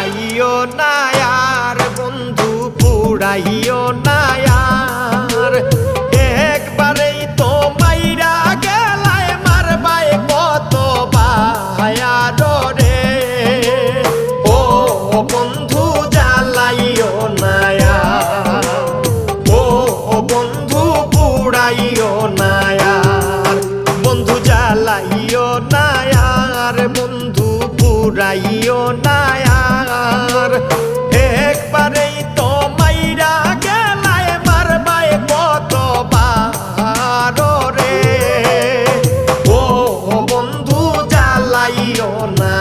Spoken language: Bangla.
জ্বালাইও না আর বন্ধু পুড়াইও না আর একবারেই তো মাইরা গেলায় মারবাই কত বায়ার রে ও বন্ধু জ্বালাইও না ও বন্ধু পুড়াইও না আর বন্ধু জ্বালাইও না আর বন্ধু পুড়াইও না আর একবারেই তো মাইরা গেলায় মারবাই কত বার রে ও বন্ধু জ্বালাইও না।